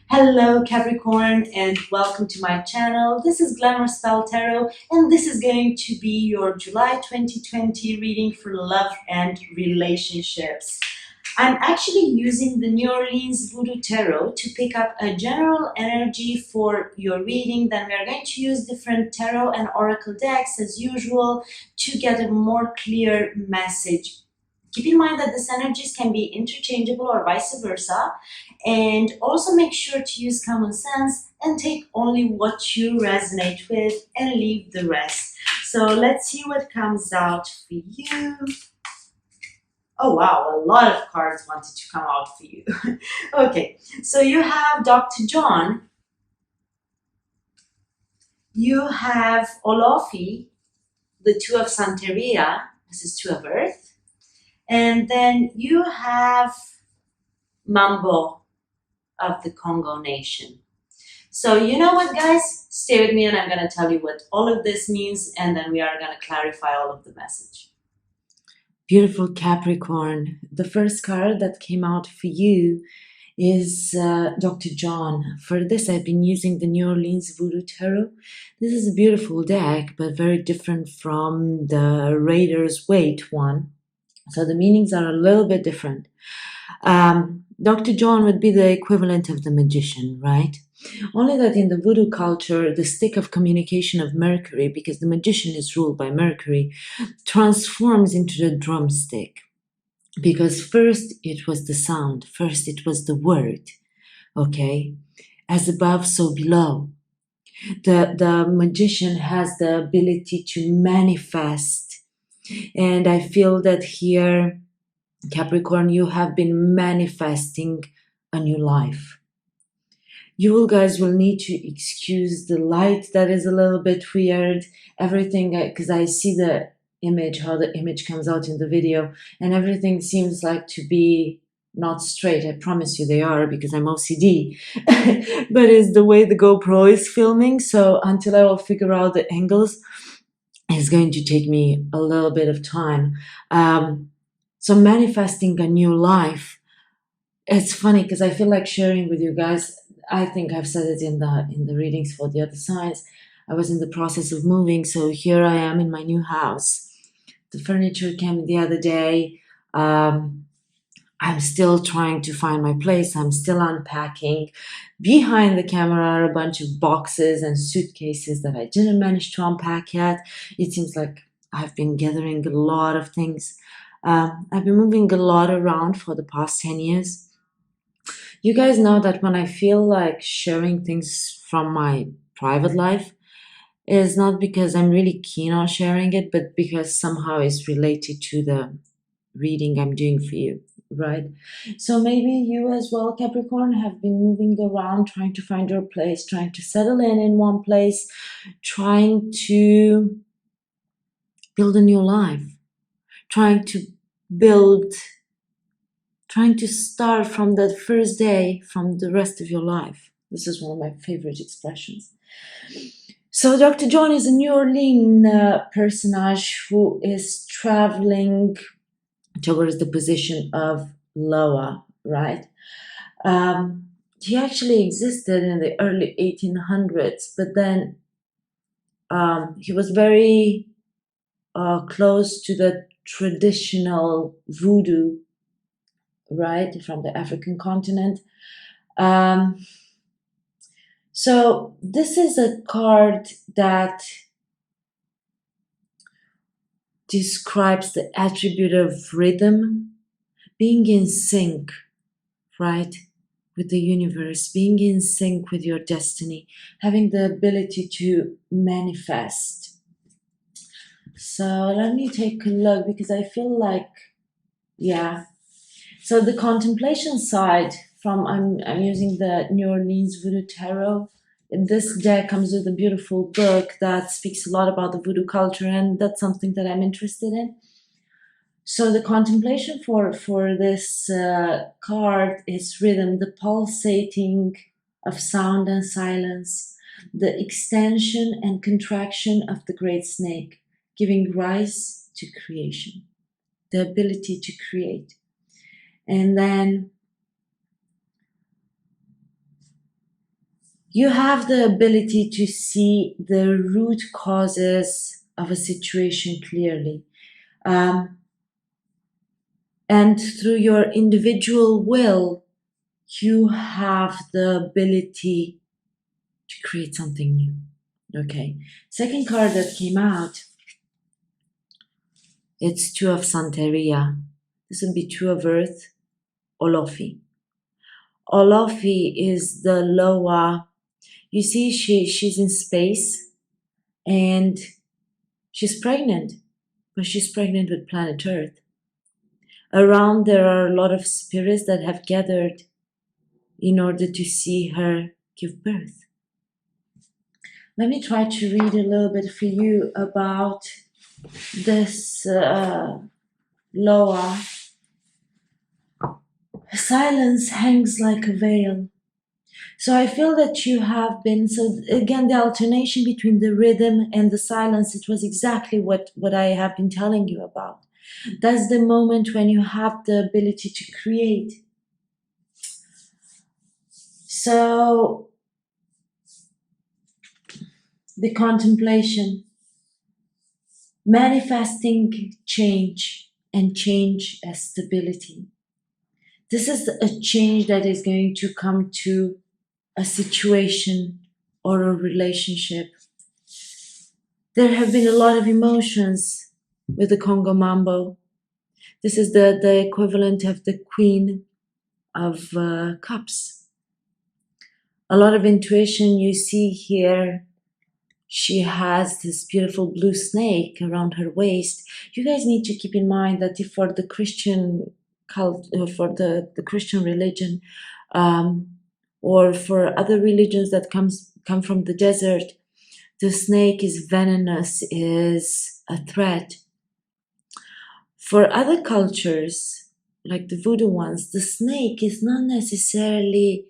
Hello Capricorn and welcome to my channel. This is Glamour Spell Tarot and this is going to be your July 2020 reading for love and relationships. I'm actually using the New Orleans Voodoo Tarot to pick up a general energy for your reading. Then we are going to use different tarot and oracle decks as usual to get a more clear message. Keep in mind that these energies can be interchangeable or vice versa. And also make sure to use common sense and take only what you resonate with and leave the rest. So let's see what comes out for you. Oh wow, a lot of cards wanted to come out for you. Okay, so you have Dr. John, you have Olofi, the Two of Santeria, this is Two of Earth, and then you have Mambo of the Congo nation. So you know what, guys? Stay with me and I'm going to tell you what all of this means, and then we are going to clarify all of the message. Beautiful Capricorn. The first card that came out for you is Dr. John. For this, I've been using the New Orleans Voodoo Tarot. This is a beautiful deck, but very different from the Raiders Waite one. So the meanings are a little bit different. Dr. John would be the equivalent of the magician, right? Only that in the voodoo culture, the stick of communication of Mercury, because the magician is ruled by Mercury, transforms into the drumstick. Because first it was the sound, first it was the word, okay? As above, so below. The magician has the ability to manifest. And I feel that here, Capricorn, you have been manifesting a new life. You guys will need to excuse the light that is a little bit weird, everything, because I see the image, how the image comes out in the video, and everything seems like to be not straight. I promise you they are, because I'm OCD, but it's the way the GoPro is filming, so until I will figure out the angles, it's going to take me a little bit of time. So manifesting a new life, it's funny because I feel like sharing with you guys. I think I've said it in the readings for the other signs. I was in the process of moving, so here I am in my new house. The furniture came the other day. I'm still trying to find my place. I'm still unpacking. Behind the camera are a bunch of boxes and suitcases that I didn't manage to unpack yet. It seems like I've been gathering a lot of things. I've been moving a lot around for the past 10 years. You guys know that when I feel like sharing things from my private life, is not because I'm really keen on sharing it, but because somehow it's related to the reading I'm doing for you, right? So maybe you as well, Capricorn, have been moving around, trying to find your place, trying to settle in one place, trying to build a new life, trying to start from that first day from the rest of your life. This is one of my favorite expressions. So Dr. John is a New Orleans personage who is traveling towards the position of Loa, right? He actually existed in the early 1800s, but then he was very close to the traditional voodoo, right, from the African continent. So this is a card that describes the attribute of rhythm, being in sync, right, with the universe, being in sync with your destiny, having the ability to manifest. So let me take a look, because I feel like, yeah. So the contemplation side I'm using the New Orleans Voodoo Tarot. This deck comes with a beautiful book that speaks a lot about the voodoo culture, and that's something that I'm interested in. So the contemplation for this card is rhythm, the pulsating of sound and silence, the extension and contraction of the great snake, giving rise to creation, the ability to create. And then You have the ability to see the root causes of a situation clearly. And through your individual will, you have the ability to create something new. Okay. Second card that came out, it's Two of Santeria. This would be Two of Earth, Olofi. Olofi is the lower. You see, she's in space and she's pregnant, but she's pregnant with planet Earth. Around there are a lot of spirits that have gathered in order to see her give birth. Let me try to read a little bit for you about this Loa. Silence hangs like a veil. So I feel that you have been, so again, the alternation between the rhythm and the silence, it was exactly what I have been telling you about. That's the moment when you have the ability to create. So the contemplation, manifesting change and change as stability. This is a change that is going to come to a situation or a relationship. There have been a lot of emotions with the Congo Mambo. This is the equivalent of the Queen of Cups. A lot of intuition you see here. She has this beautiful blue snake around her waist. You guys need to keep in mind that if for the Christian cult, for the Christian religion, or for other religions that come from the desert, the snake is venomous, is a threat. For other cultures, like the voodoo ones, the snake is not necessarily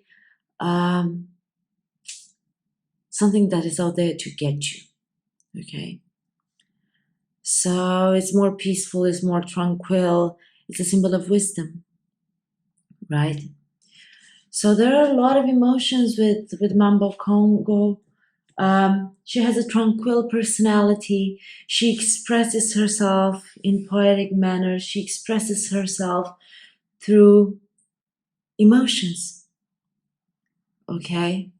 something that is out there to get you, okay? So it's more peaceful, it's more tranquil, it's a symbol of wisdom, right? So there are a lot of emotions with Mambo Congo. She has a tranquil personality. She expresses herself in poetic manner. She expresses herself through emotions, okay?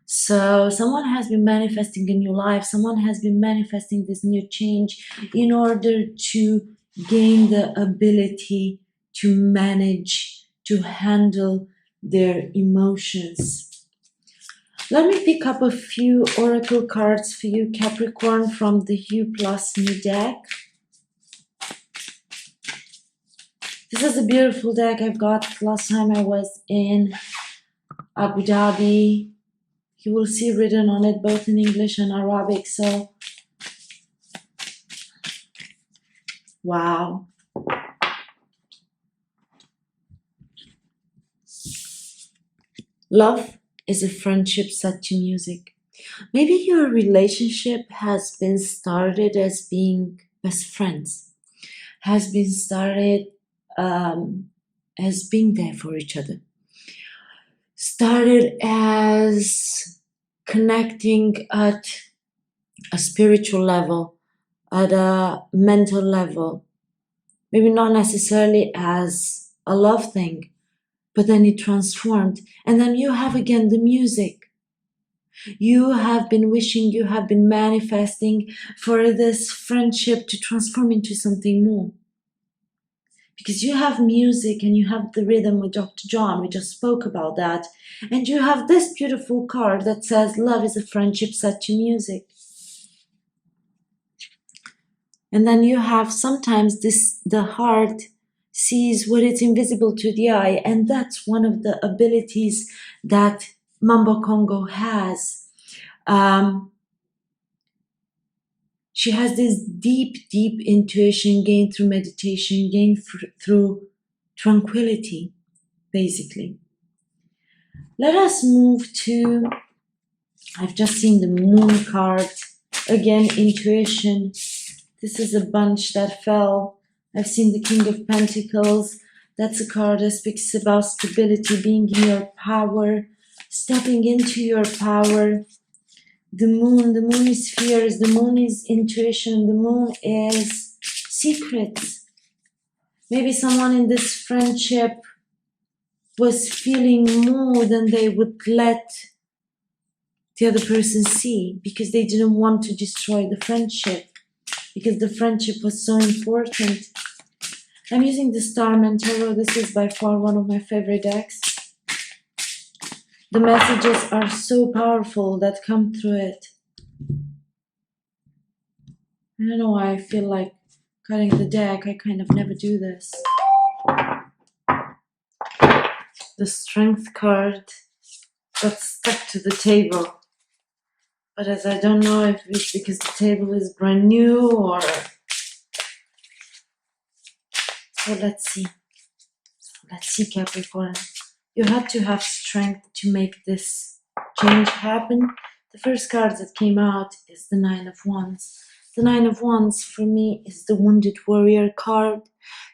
So someone has been manifesting a new life. Someone has been manifesting this new change in order to gain the ability to manage, to handle their emotions. Let me pick up a few oracle cards for you, Capricorn, from the Hue Plus new deck. This is a beautiful deck I got last time I was in Abu Dhabi. You will see written on it both in English and Arabic. So, wow. Love is a friendship set to music. Maybe your relationship has been started as being best friends, has been started as being there for each other, started as connecting at a spiritual level, at a mental level, maybe not necessarily as a love thing, but then it transformed. And then you have again the music. You have been wishing, you have been manifesting for this friendship to transform into something more. Because you have music and you have the rhythm with Dr. John, we just spoke about that. And you have this beautiful card that says love is a friendship set to music. And then you have sometimes the heart sees what is invisible to the eye, and that's one of the abilities that Mambo Congo has. She has this deep intuition gained through meditation, gained through tranquility, basically. Let us move to, I've just seen the Moon card. Again, intuition. This is a bunch that fell. I've seen the King of Pentacles. That's a card that speaks about stability, being in your power, stepping into your power. The moon is fears, the moon is intuition, the moon is secrets. Maybe someone in this friendship was feeling more than they would let the other person see because they didn't want to destroy the friendship, because the friendship was so important. I'm using the Starman Tarot. This is by far one of my favorite decks. The messages are so powerful that come through it. I don't know why I feel like cutting the deck. I kind of never do this. The Strength card got stuck to the table. But as I don't know if it's because the table is brand new or... So let's see. Let's see, Capricorn. You had to have strength to make this change happen. The first card that came out is the Nine of Wands. The Nine of Wands for me is the Wounded Warrior card.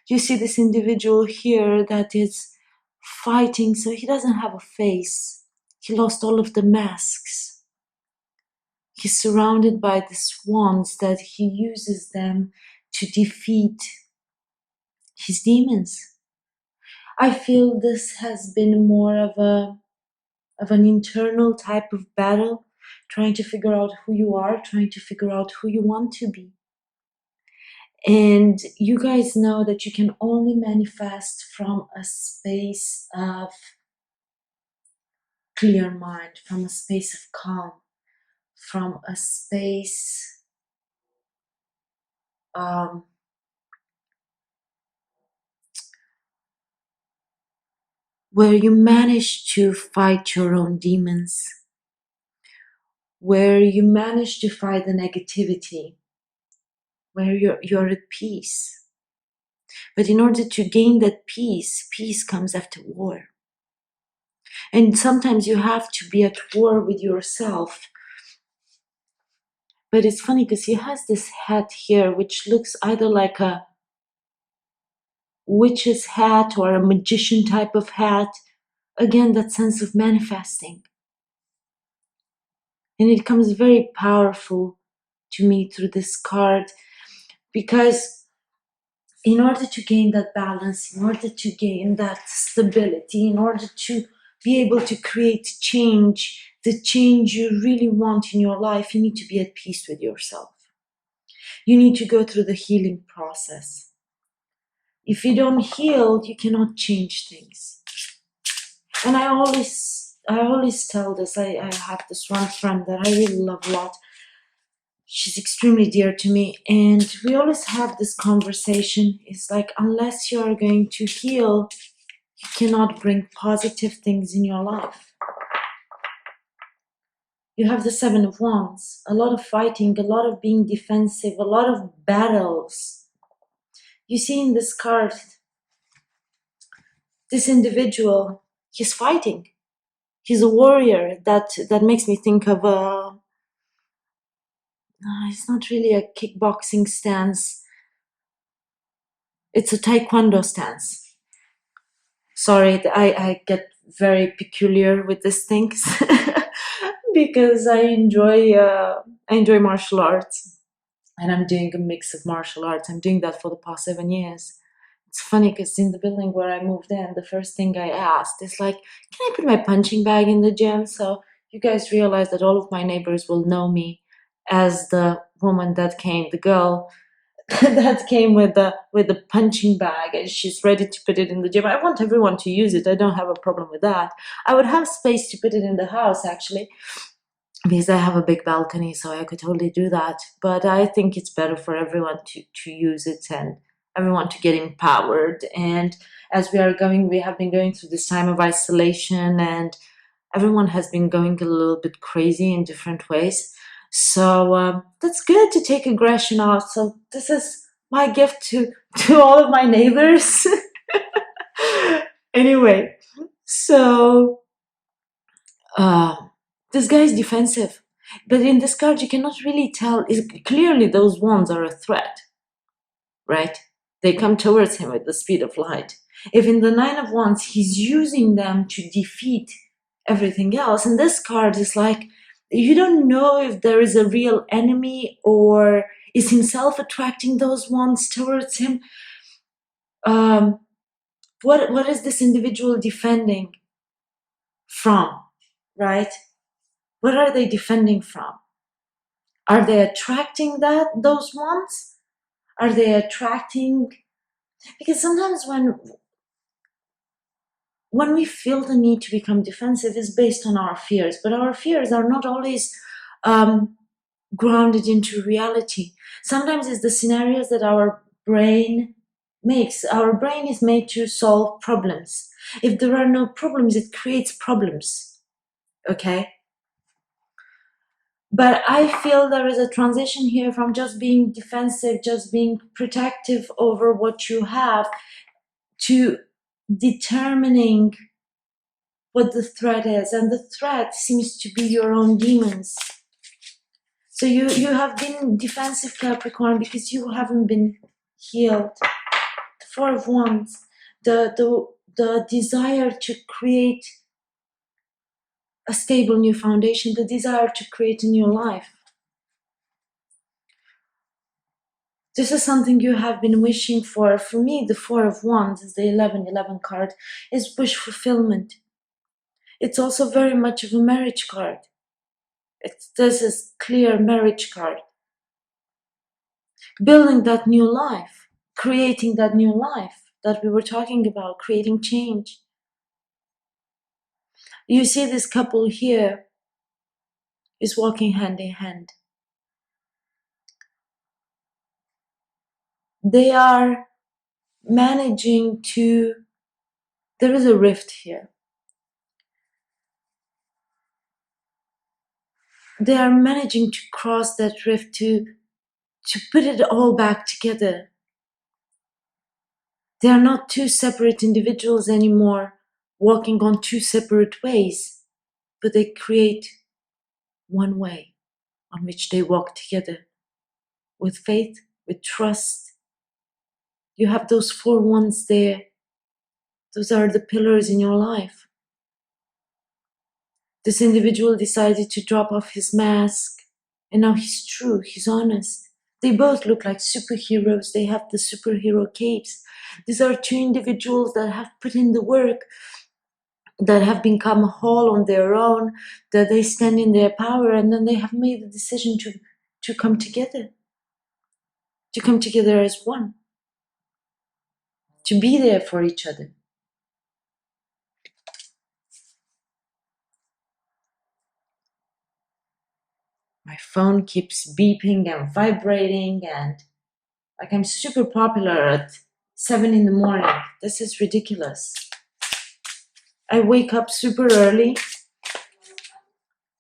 You see this individual here that is fighting, so he doesn't have a face. He lost all of the masks. He's surrounded by these wands that he uses them to defeat his demons. I feel this has been more of an internal type of battle, trying to figure out who you are, trying to figure out who you want to be. And you guys know that you can only manifest from a space of clear mind, from a space of calm, from a space where you manage to fight your own demons, where you manage to fight the negativity, where you're at peace. But in order to gain that peace, peace comes after war. And sometimes you have to be at war with yourself. But it's funny because he has this hat here, which looks either like a witch's hat or a magician type of hat. Again, that sense of manifesting. And it comes very powerful to me through this card, because in order to gain that balance, in order to gain that stability, in order to be able to create change, the change you really want in your life, you need to be at peace with yourself. You need to go through the healing process. If you don't heal, you cannot change things. And I always tell this. I have this one friend that I really love a lot. She's extremely dear to me, and we always have this conversation. It's like, unless you are going to heal, you cannot bring positive things in your life. You have the Seven of Wands, a lot of fighting, a lot of being defensive, a lot of battles. You see in this card, this individual, he's fighting. He's a warrior. That makes me think of it's not really a kickboxing stance. It's a taekwondo stance. Sorry, I get very peculiar with these things because I enjoy martial arts, and I'm doing a mix of martial arts. I'm doing that for the past 7 years. It's funny because in the building where I moved in, the first thing I asked is like, can I put my punching bag in the gym? So you guys realize that all of my neighbors will know me as the woman that came, the girl that came with the punching bag, and she's ready to put it in the gym. I want everyone to use it. I don't have a problem with that. I would have space to put it in the house, actually, because I have a big balcony, so I could totally do that. But I think it's better for everyone to use it and everyone to get empowered. And as we have been going through this time of isolation, and everyone has been going a little bit crazy in different ways. So that's good to take aggression out. So this is my gift to all of my neighbors. Anyway, so this guy is defensive. But in this card, you cannot really tell. Clearly, those wands are a threat, right? They come towards him with the speed of light. If in the Nine of Wands, he's using them to defeat everything else. And this card is like, you don't know if there is a real enemy or is himself attracting those ones towards him. What is this individual defending from, right? What are they defending from? Are they attracting those ones? Are they attracting? Because sometimes when we feel the need to become defensive, is based on our fears, but our fears are not always grounded into reality. Sometimes it's the scenarios that our brain makes. Our brain is made to solve problems. If there are no problems, it creates problems. Okay? But I feel there is a transition here from just being defensive, just being protective over what you have, to determining what the threat is. And the threat seems to be your own demons. So you have been defensive, Capricorn, because you haven't been healed. The Four of Wands, the desire to create a stable new foundation, the desire to create a new life. This is something you have been wishing for. For me, the Four of Wands is the 1111 card, is wish fulfillment. It's also very much of a marriage card. This is clear marriage card. Building that new life, creating that new life that we were talking about, creating change. You see this couple here is walking hand in hand. They are managing to, there is a rift here. They are managing to cross that rift, to put it all back together. They are not two separate individuals anymore, walking on two separate ways, but they create one way on which they walk together with faith, with trust. You have those four ones there. Those are the pillars in your life. This individual decided to drop off his mask, and now he's true, he's honest. They both look like superheroes. They have the superhero capes. These are two individuals that have put in the work, that have become whole on their own, that they stand in their power, and then they have made the decision to come together. To come together as one. To be there for each other. My phone keeps beeping and vibrating, and like I'm super popular at 7 in the morning. This is ridiculous. I wake up super early,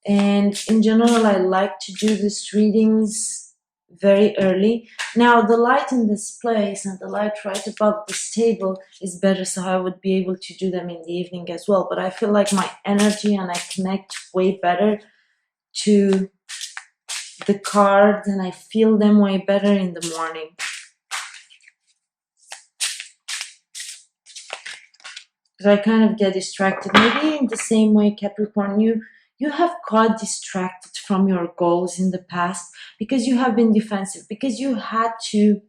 and in general I like to do these readings very early. Now the light in this place and the light right above this table is better, so I would be able to do them in the evening as well. But I feel like my energy and I connect way better to the cards, and I feel them way better in the morning. Because I kind of get distracted. Maybe in the same way, Capricorn, you have got distracted from your goals in the past because you have been defensive, because you had to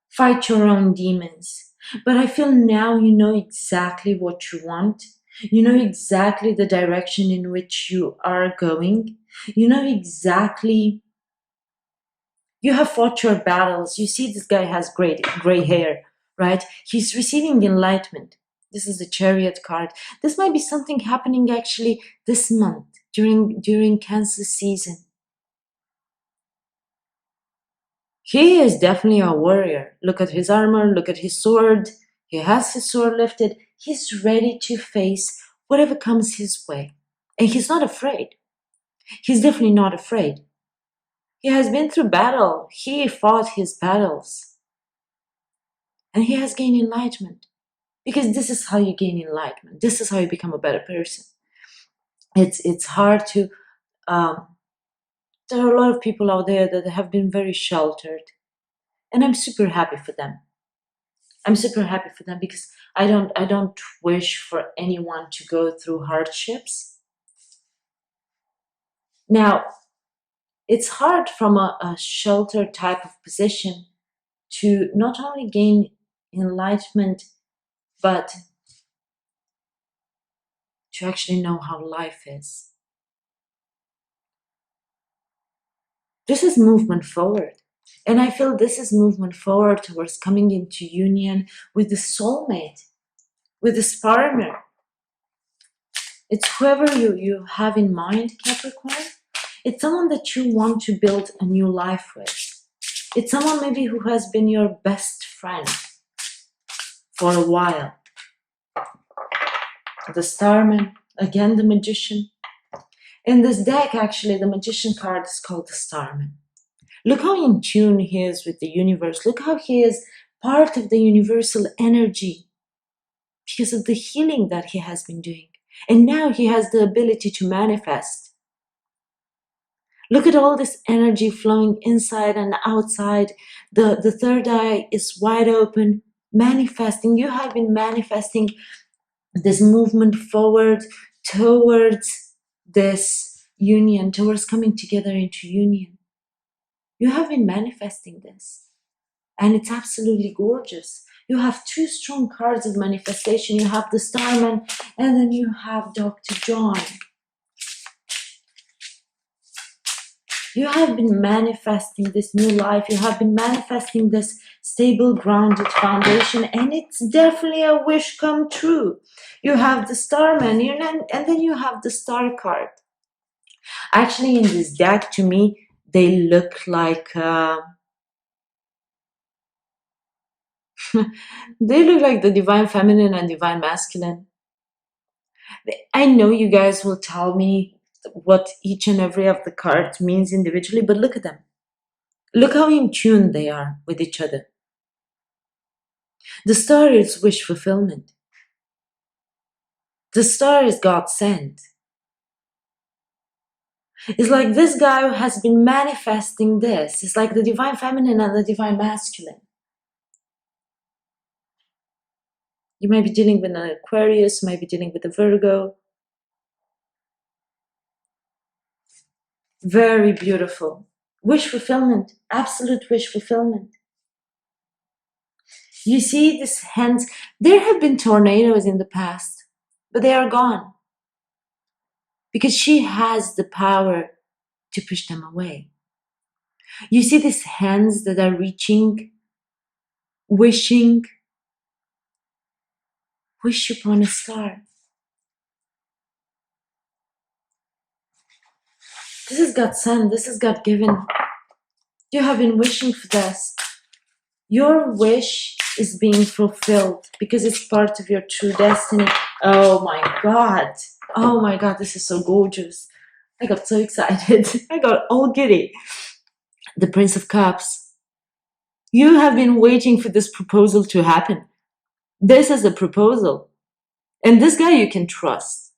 fight your own demons. But I feel now you know exactly what you want. You know exactly the direction in which you are going. You know exactly. You have fought your battles. You see this guy has gray hair, right? He's receiving enlightenment. This is the Chariot card. This might be something happening actually this month during Cancer season. He is definitely a warrior. Look at his armor, look at his sword. He has his sword lifted. He's ready to face whatever comes his way. And he's not afraid. He's definitely not afraid. He has been through battle. He fought his battles. And he has gained enlightenment. Because this is how you gain enlightenment. This is how you become a better person. It's hard to... there are a lot of people out there that have been very sheltered. And I'm super happy for them. I'm super happy for them because I don't wish for anyone to go through hardships. Now, it's hard from a sheltered type of position to not only gain enlightenment, but to actually know how life is. This is movement forward. And I feel this is movement forward towards coming into union with the soulmate, with this partner. It's whoever you have in mind, Capricorn. It's someone that you want to build a new life with. It's someone maybe who has been your best friend for a while. The Starman, again the Magician. In this deck, actually, the Magician card is called the Starman. Look how in tune he is with the universe. Look how he is part of the universal energy because of the healing that he has been doing. And now he has the ability to manifest. Look at all this energy flowing inside and outside. The third eye is wide open, manifesting. You have been manifesting this movement forward towards this union, towards coming together into union. You have been manifesting this, and it's absolutely gorgeous. You have two strong cards of manifestation. You have the Starman, and then you have Dr. John. You have been manifesting this new life. You have been manifesting this stable, grounded foundation, and it's definitely a wish come true. You have the Starman, and then you have the Star card. Actually, in this deck, to me, they look like they look like the divine feminine and divine masculine. I know you guys will tell me what each and every of the cards means individually, but look at them. Look how in tune they are with each other. The star is wish fulfillment. The star is God sent. It's like this guy has been manifesting this. It's like the divine feminine and the divine masculine. You might be dealing with an Aquarius, you might be dealing with a Virgo. Very beautiful. Wish fulfillment, absolute wish fulfillment. You see this hands, there have been tornadoes in the past, but they are gone. Because she has the power to push them away. You see these hands that are reaching, wishing, wish upon a star. This is God sent, this is God given. You have been wishing for this. Your wish is being fulfilled because it's part of your true destiny. Oh my God. Oh my God, this is so gorgeous. I got so excited. I got all giddy. The Prince of Cups. You have been waiting for this proposal to happen. This is a proposal. And this guy you can trust.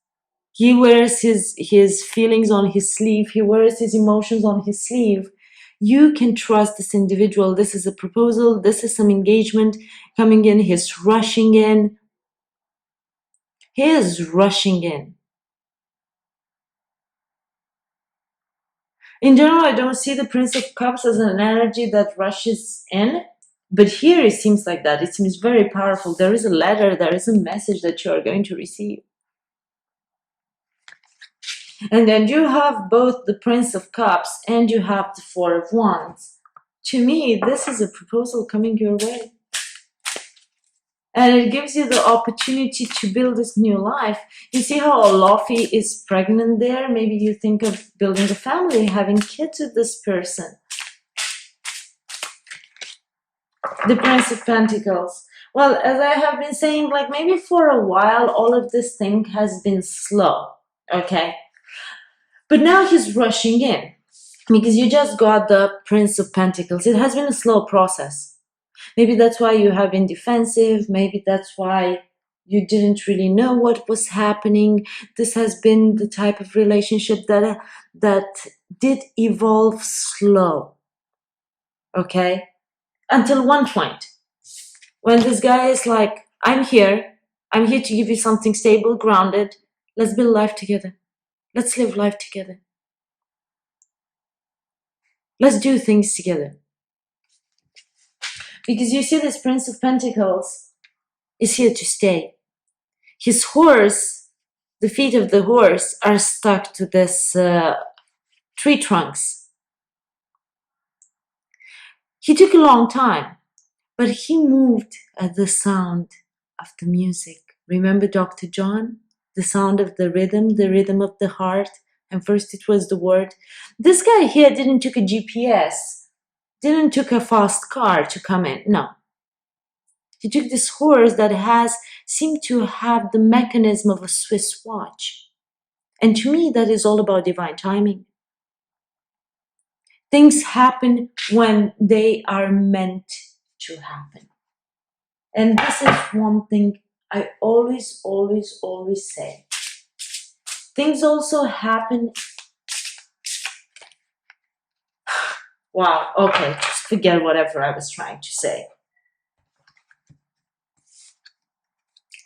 He wears his feelings on his sleeve. He wears his emotions on his sleeve. You can trust this individual. This is a proposal. This is some engagement coming in. He's rushing in. He is rushing in. In general, I don't see the Prince of Cups as an energy that rushes in. But here it seems like that. It seems very powerful. There is a letter. There is a message that you are going to receive. And then you have both the Prince of Cups and you have the Four of Wands. To me, this is a proposal coming your way. And it gives you the opportunity to build this new life. You see how Olofi is pregnant there? Maybe you think of building a family, having kids with this person. The Prince of Pentacles. Well, as I have been saying, like maybe for a while, all of this thing has been slow, okay? But now he's rushing in because you just got the Prince of Pentacles. It has been a slow process. Maybe that's why you have been defensive. Maybe that's why you didn't really know what was happening. This has been the type of relationship that did evolve slow, okay? Until one point when this guy is like, I'm here. I'm here to give you something stable, grounded. Let's build life together. Let's live life together. Let's do things together. Because you see, this Prince of Pentacles is here to stay. His horse, the feet of the horse are stuck to this tree trunks. He took a long time, but he moved at the sound of the music. Remember Dr. John? The sound of the rhythm of the heart. And first it was the word. This guy here didn't took a GPS, didn't took a fast car to come in. No. He took this horse that seemed to have the mechanism of a Swiss watch. And to me, that is all about divine timing. Things happen when they are meant to happen. And this is one thing I always say. Things also happen. Wow, okay, just forget whatever I was trying to say.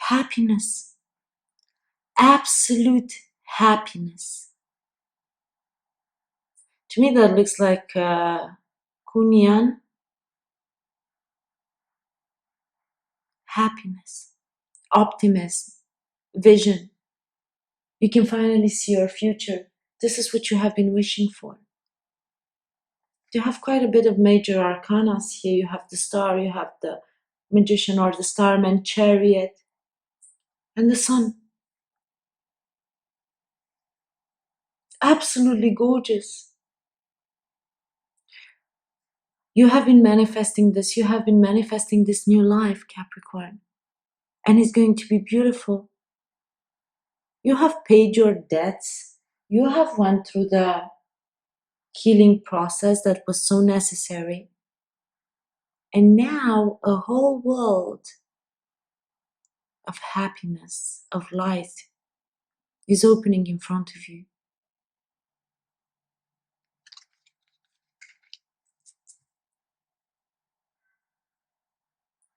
Happiness. Absolute happiness. To me, that looks like Kunyan. Happiness, optimism, vision. You can finally see your future. This is what you have been wishing for. You have quite a bit of major arcanas here. You have the star, you have the magician or the starman, chariot, and the sun. Absolutely gorgeous. You have been manifesting this. You have been manifesting this new life, Capricorn. And it's going to be beautiful. You have paid your debts. You have went through the healing process that was so necessary. And now a whole world of happiness, of light is opening in front of you.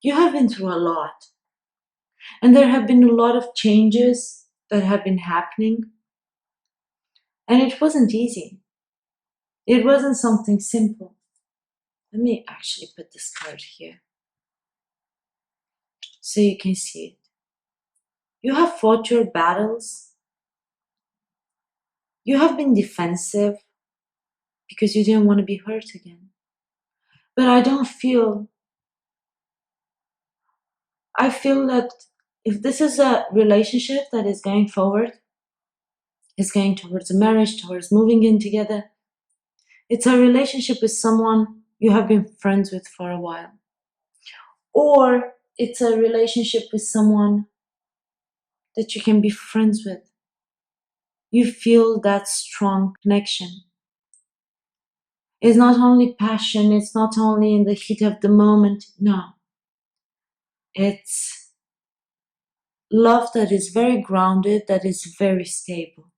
You have been through a lot. And there have been a lot of changes that have been happening. And it wasn't easy. It wasn't something simple. Let me actually put this card here so you can see it. You have fought your battles. You have been defensive because you didn't want to be hurt again. But I feel that if this is a relationship that is going forward, is going towards a marriage, towards moving in together, it's a relationship with someone you have been friends with for a while. Or it's a relationship with someone that you can be friends with. You feel that strong connection. It's not only passion, it's not only in the heat of the moment, no. It's love that is very grounded, that is very stable.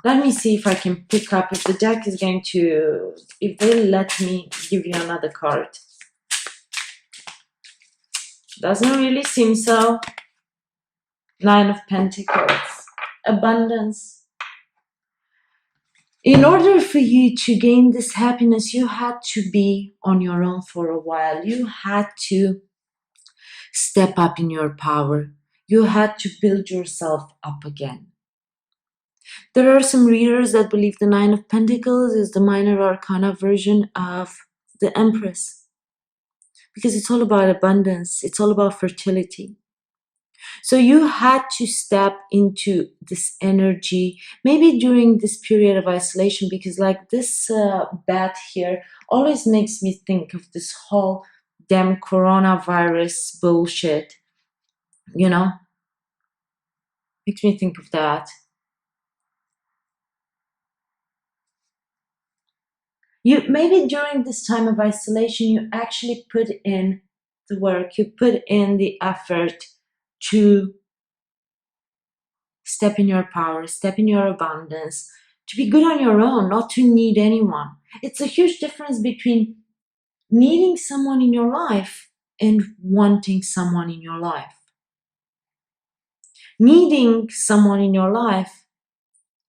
Let me see if I can pick up, if the deck is going to, if they let me give you another card. Doesn't really seem so. Nine of Pentacles. Abundance. In order for you to gain this happiness, you had to be on your own for a while. You had to step up in your power. You had to build yourself up again. There are some readers that believe the Nine of Pentacles is the minor arcana version of the Empress. Because it's all about abundance. It's all about fertility. So you had to step into this energy, maybe during this period of isolation, because like this bat here always makes me think of this whole damn coronavirus bullshit, you know? Makes me think of that. You maybe during this time of isolation, you actually put in the work, you put in the effort to step in your power, step in your abundance, to be good on your own, not to need anyone. It's a huge difference between needing someone in your life and wanting someone in your life. Needing someone in your life,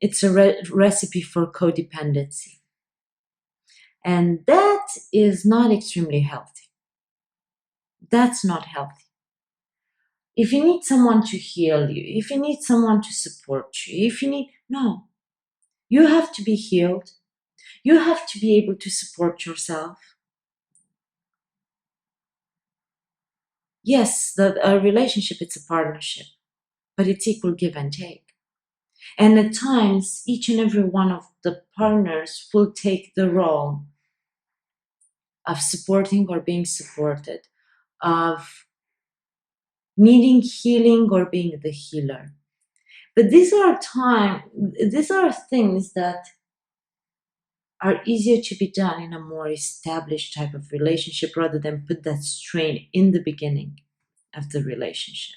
it's a recipe for codependency. And that is not extremely healthy. That's not healthy. If you need someone to heal you, if you need someone to support you, no, you have to be healed. You have to be able to support yourself. Yes, a relationship, it's a partnership, but it's equal give and take. And at times, each and every one of the partners will take the role of supporting or being supported, of needing healing or being the healer. But these are things that are easier to be done in a more established type of relationship rather than put that strain in the beginning of the relationship.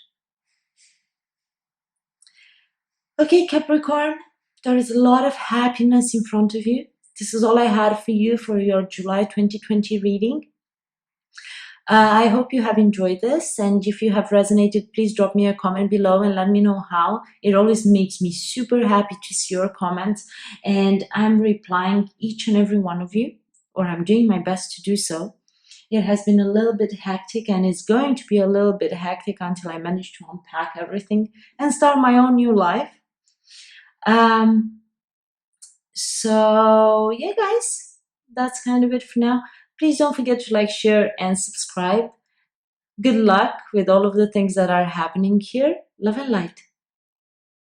Okay, Capricorn, there is a lot of happiness in front of you. This is all I had for you for your July 2020 reading. I hope you have enjoyed this, and if you have resonated, please drop me a comment below and let me know how. It always makes me super happy to see your comments, and I'm replying each and every one of you, or I'm doing my best to do so. It has been a little bit hectic, and it's going to be a little bit hectic until I manage to unpack everything and start my own new life. So yeah, guys, that's kind of it for now. Please don't forget to like, share, and subscribe. Good luck with all of the things that are happening here. Love and light.